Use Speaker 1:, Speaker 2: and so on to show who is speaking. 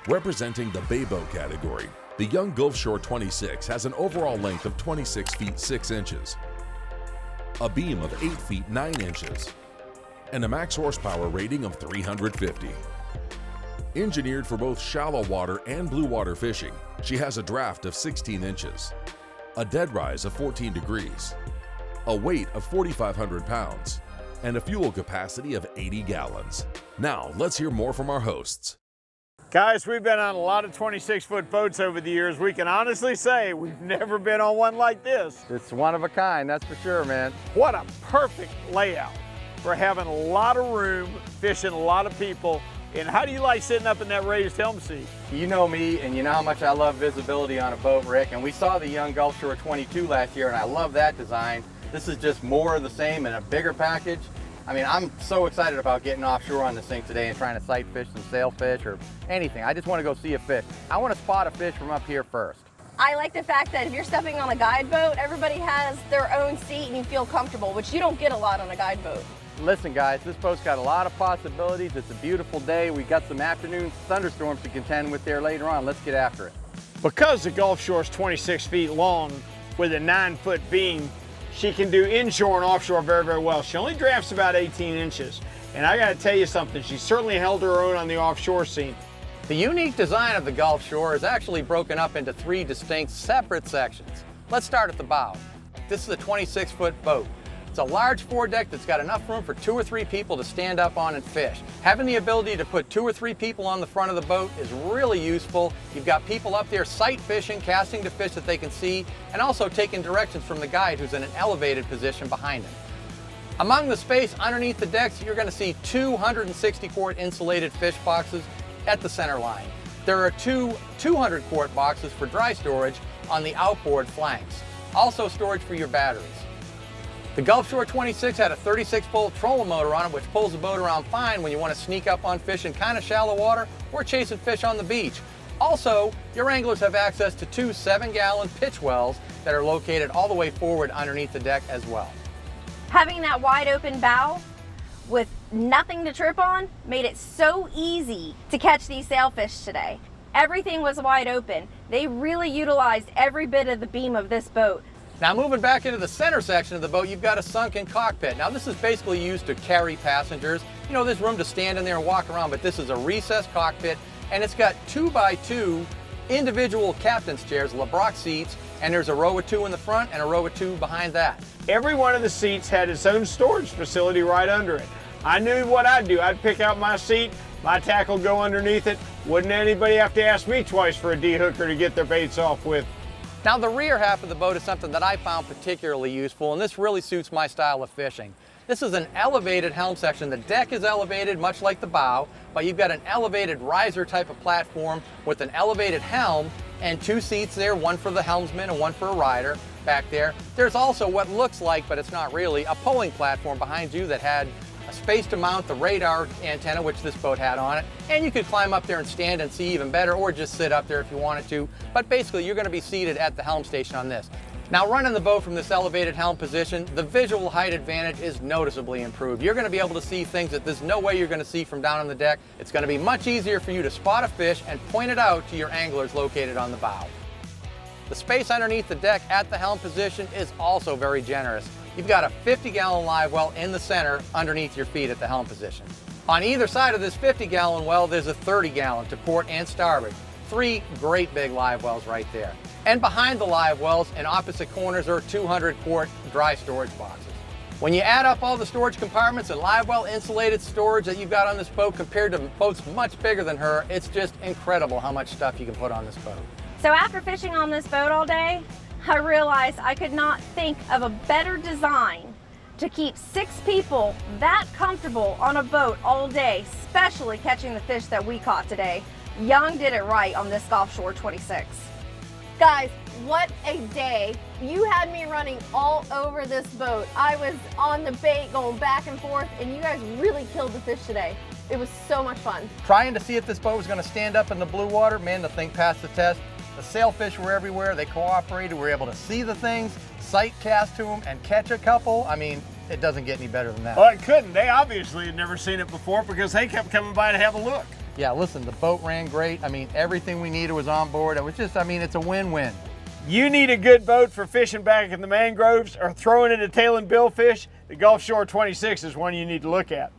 Speaker 1: Representing the bay boat category, the YoungGulfshore26 has an overall length of 26 feet 6 inches, a beam of 8 feet 9 inches, and a max horsepower rating of 350. Engineered for both shallow water and blue water fishing, she has a draft of 16 inches, a dead rise of 14 degrees, a weight of 4,500 pounds, and a fuel capacity of 80 gallons. Now, let's hear more from our hosts.
Speaker 2: Guys, we've been on a lot of 26-foot boats over the years. We can honestly say we've never been on one like this.
Speaker 3: It's one of a kind, that's for sure, man.
Speaker 2: What a perfect layout for having a lot of room, fishing a lot of people. And how do you like sitting up in that raised helm seat?
Speaker 3: You know me, and you know how much I love visibility on a boat, Rick. And we saw the YoungGulfshore22 last year, and I love that design. This is just more of the same in a bigger package. I mean, I'm so excited about getting offshore on this thing today and trying to sight fish and sailfish or anything. I just want to go see a fish. I want to spot a fish from up here first.
Speaker 4: I like the fact that if you're stepping on a guide boat, everybody has their own seat and you feel comfortable, which you don't get a lot on a guide boat.
Speaker 3: Listen guys, this boat's got a lot of possibilities. It's a beautiful day. We got some afternoon thunderstorms to contend with there later on. Let's get after it.
Speaker 2: Because the Gulfshore is 26 feet long with a 9-foot beam, she can do inshore and offshore very, very well. She only drafts about 18 inches. And I gotta tell you something, she certainly held her own on the offshore scene.
Speaker 3: The unique design of the Gulfshore is actually broken up into 3 distinct separate sections. Let's start at the bow. This is a 26-foot boat. It's a large foredeck that's got enough room for 2 or 3 people to stand up on and fish. Having the ability to put 2 or 3 people on the front of the boat is really useful. You've got people up there sight fishing, casting to fish that they can see, and also taking directions from the guide who's in an elevated position behind him. Among the space underneath the decks, you're going to see 260-quart insulated fish boxes at the center line. There are 2 200-quart boxes for dry storage on the outboard flanks. Also storage for your batteries. The Gulfshore26 had a 36-volt trolling motor on it, which pulls the boat around fine when you want to sneak up on fish in kind of shallow water or chasing fish on the beach. Also, your anglers have access to 2 7-gallon pitch wells that are located all the way forward underneath the deck as well.
Speaker 4: Having that wide open bow with nothing to trip on made it so easy to catch these sailfish today. Everything was wide open. They really utilized every bit of the beam of this boat.
Speaker 3: Now moving back into the center section of the boat, you've got a sunken cockpit. Now this is basically used to carry passengers. You know, there's room to stand in there and walk around, but this is a recessed cockpit, and it's got 2x2 individual captain's chairs, LeBrock seats, and there's a row of 2 in the front and a row of 2 behind that.
Speaker 2: Every one of the seats had its own storage facility right under it. I knew what I'd do. I'd pick out my seat, my tackle go underneath it. Wouldn't anybody have to ask me twice for a D-hooker to get their baits off with.
Speaker 3: Now the rear half of the boat is something that I found particularly useful, and this really suits my style of fishing. This is an elevated helm section. The deck is elevated much like the bow, but you've got an elevated riser type of platform with an elevated helm and 2 seats there, one for the helmsman and one for a rider back there. There's also what looks like, but it's not really, a polling platform behind you that had a space to mount the radar antenna, which this boat had on it, and you could climb up there and stand and see even better, or just sit up there if you wanted to. But basically, you're going to be seated at the helm station on this. Now, running the boat from this elevated helm position, the visual height advantage is noticeably improved. You're going to be able to see things that there's no way you're going to see from down on the deck. It's going to be much easier for you to spot a fish and point it out to your anglers located on the bow. The space underneath the deck at the helm position is also very generous. You've got a 50-gallon live well in the center underneath your feet at the helm position. On either side of this 50-gallon well, there's a 30-gallon to port and starboard. 3 great big live wells right there. And behind the live wells in opposite corners are 200-quart dry storage boxes. When you add up all the storage compartments and live well insulated storage that you've got on this boat compared to boats much bigger than her, it's just incredible how much stuff you can put on this boat.
Speaker 4: So after fishing on this boat all day, I realized I could not think of a better design to keep 6 people that comfortable on a boat all day, especially catching the fish that we caught today. Young did it right on this Gulfshore26. Guys, what a day. You had me running all over this boat. I was on the bait going back and forth, and you guys really killed the fish today. It was so much fun.
Speaker 3: Trying to see if this boat was going to stand up in the blue water, man, the thing passed the test. The sailfish were everywhere. They cooperated. We were able to see the things, sight cast to them, and catch a couple. I mean, it doesn't get any better than that.
Speaker 2: Well, it couldn't. They obviously had never seen it before because they kept coming by to have a look.
Speaker 3: Yeah, listen, the boat ran great. I mean, everything we needed was on board. It was just, I mean, it's a win-win.
Speaker 2: You need a good boat for fishing back in the mangroves or throwing in a tail and billfish, the Gulfshore 26 is one you need to look at.